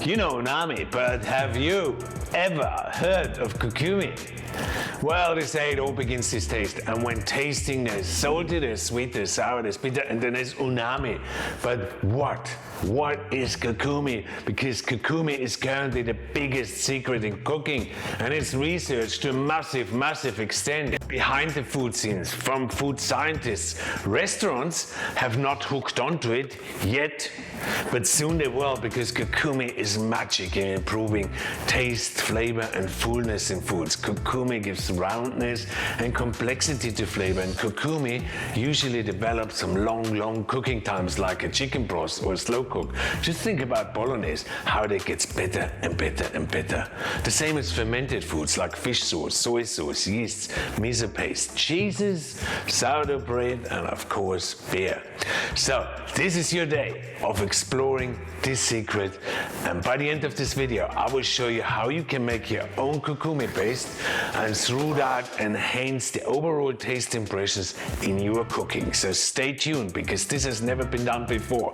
You know unami, but have you ever heard of kokumi? Well, they say it all begins to taste, and when tasting, there's salty, there's sweet, there's sour, there's bitter, and then there's unami. But what is kokumi? Because kokumi is currently the biggest secret in cooking, and it's researched to a massive extent behind the food scenes from food scientists. Restaurants have not hooked onto it yet, but soon they will, because kokumi is magic in improving taste, flavor, and fullness in foods. Kokumi gives roundness and complexity to flavor, and kokumi usually develops some long cooking times, like a chicken broth or a slow cook. Just think about bolognese, how it gets better and better. The same as fermented foods like fish sauce, soy sauce, yeast, miso paste, cheeses, sourdough bread, and of course beer. So this is your day of exploring this secret, and by the end of this video I will show you how you can make your own kokumi paste and through that enhance the overall taste impressions in your cooking. So stay tuned, because this has never been done before,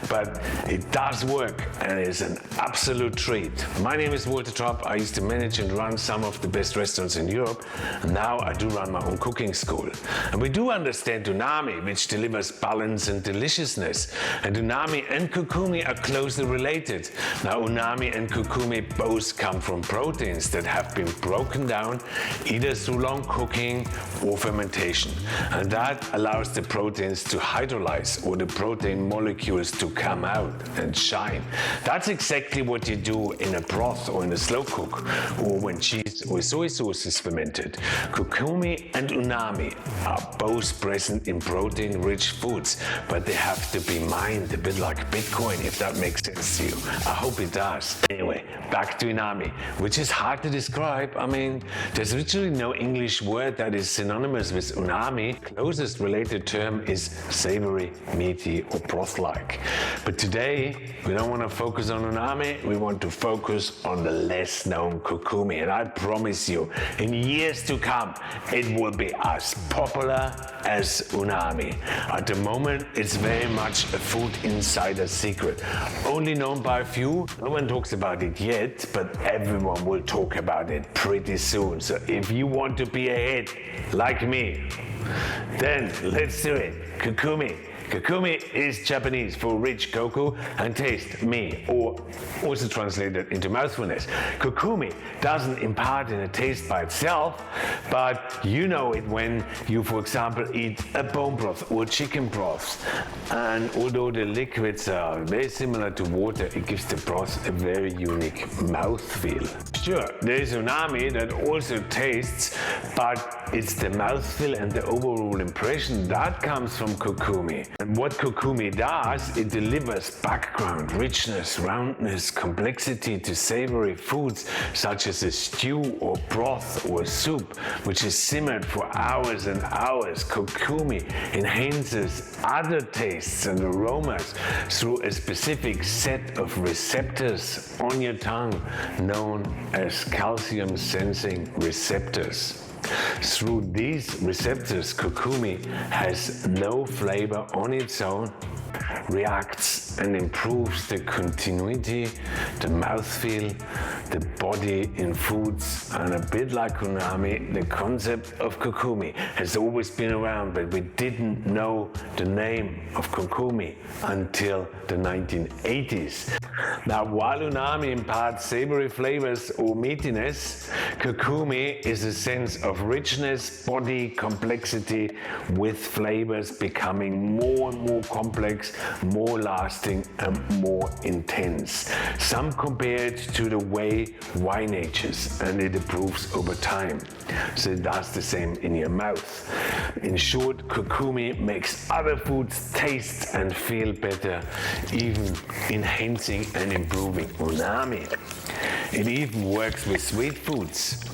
but it does work and is an absolute treat. My name is Walter Trapp. I used to manage and run some of the best restaurants in Europe, and now I do run my own cooking school. And we do understand unami, which delivers balance and deliciousness, and unami and kokumi are closely related. Now unami and kokumi both come from proteins that have been broken down either through long cooking or fermentation, and that allows the proteins to hydrolyze, or the protein molecules to come out and shine. That's exactly what you do in a broth or in a slow cook, or when cheese or soy sauce is fermented. Kokumi and unami are both present in protein-rich foods, but they have to be mined, a bit like Bitcoin, if that makes sense to you. I hope it does. Anyway, back to unami, which is hard to describe. I mean, there's literally no English word that is synonymous with unami. Closest related term is savory, meaty, or broth-like. But today, we don't want to focus on unami, we want to focus on the less known kokumi. And I promise you, in years to come, it will be as popular as unami. At the moment, it's very much a food insider secret, only known by a few. No one talks about it yet, but everyone will talk about it pretty soon. So if you want to be ahead, like me, then let's do it. Kokumi. Kokumi is Japanese for rich cocoa and taste me, or also translated into mouthfulness. Kokumi doesn't impart in a taste by itself, but you know it when you, for example, eat a bone broth or chicken broth. And although the liquids are very similar to water, it gives the broth a very unique mouthfeel. Sure, there is unami that also tastes, but it's the mouthfeel and the overall impression that comes from kokumi. And what kokumi does, it delivers background, richness, roundness, complexity to savory foods such as a stew or broth or soup, which is simmered for hours and hours. Kokumi enhances other tastes and aromas through a specific set of receptors on your tongue, known as calcium sensing receptors. Through these receptors, kokumi has no flavor on its own, reacts and improves the continuity, the mouthfeel, the body in foods, and a bit like unami, the concept of kokumi has always been around, but we didn't know the name of kokumi until the 1980s. Now, while unami imparts savory flavors or meatiness, kokumi is a sense of richness, body complexity, with flavors becoming more and more complex, more lasting and more intense. Some compare it to the way wine ages, and it improves over time. So it does the same in your mouth. In short, kokumi makes other foods taste and feel better, even enhancing and improving unami. It even works with sweet foods.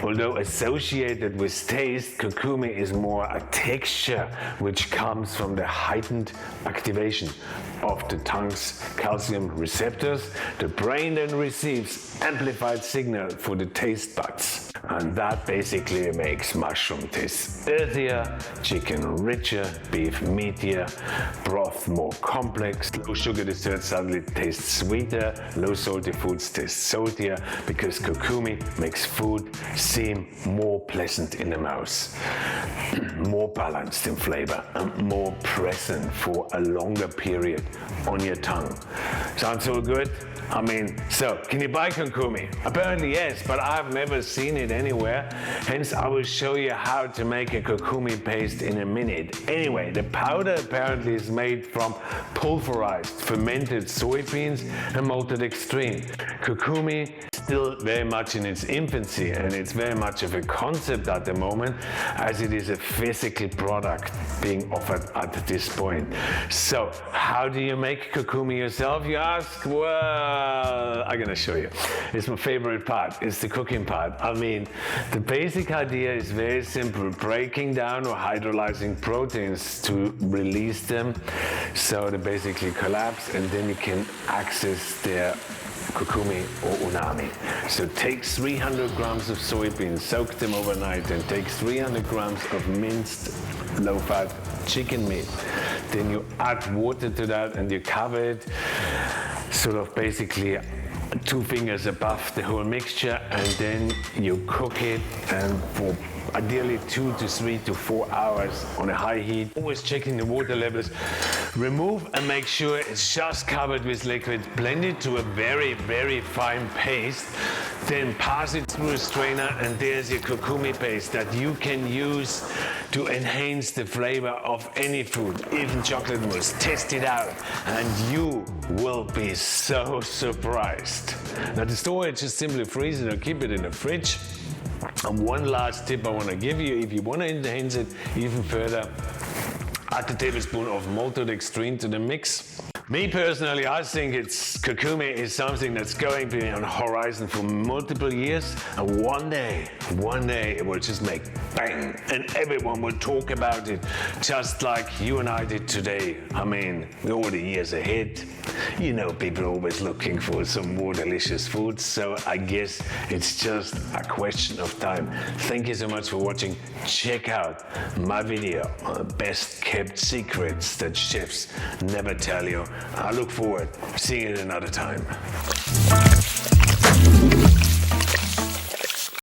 Although associated with taste, kokumi is more a texture which comes from the heightened activation of the tongue's calcium receptors. The brain then receives amplified signal for the taste buds. And that basically makes mushroom taste earthier, chicken richer, beef meatier, broth more complex, low sugar desserts suddenly taste sweeter, low salty foods taste saltier, because kokumi makes food seem more pleasant in the mouth, more balanced in flavor, and more present for a longer period on your tongue. Sounds all good? I mean, so can you buy kokumi? Apparently yes, but I've never seen it anywhere. Hence, I will show you how to make a kokumi paste in a minute. Anyway, the powder apparently is made from pulverized fermented soybeans and malted extreme. Kokumi still very much in its infancy, and it's very much of a concept at the moment, as it is a physical product being offered at this point. So how do you make kokumi yourself, you ask? Well, I'm gonna show you. It's my favorite part. It's the cooking part. I mean, the basic idea is very simple: breaking down or hydrolyzing proteins to release them so they basically collapse, and then you can access their kokumi or unami. So take 300 grams of soybeans, soak them overnight, and take 300 grams of minced low-fat chicken meat. Then you add water to that and you cover it sort of basically 2 fingers above the whole mixture, and then you cook it, and for ideally 2 to 3 to 4 hours on a high heat, always checking the water levels. Remove and make sure it's just covered with liquid. Blend it to a very, very fine paste. Then pass it through a strainer, and there's your kokumi paste that you can use to enhance the flavor of any food, even chocolate mousse. Test it out and you will be so surprised. Now the storage is simply freeze it or keep it in the fridge. And one last tip I want to give you: if you want to enhance it even further, add a tablespoon of malted extreme to the mix. Me personally, I think kokumi is something that's going to be on the horizon for multiple years, and one day it will just make bang, and everyone will talk about it, just like you and I did today. I mean, we're all the years ahead. You know, people are always looking for some more delicious food, so I guess it's just a question of time. Thank you so much for watching. Check out my video on the best kept secrets that chefs never tell you. I look forward to seeing you another time.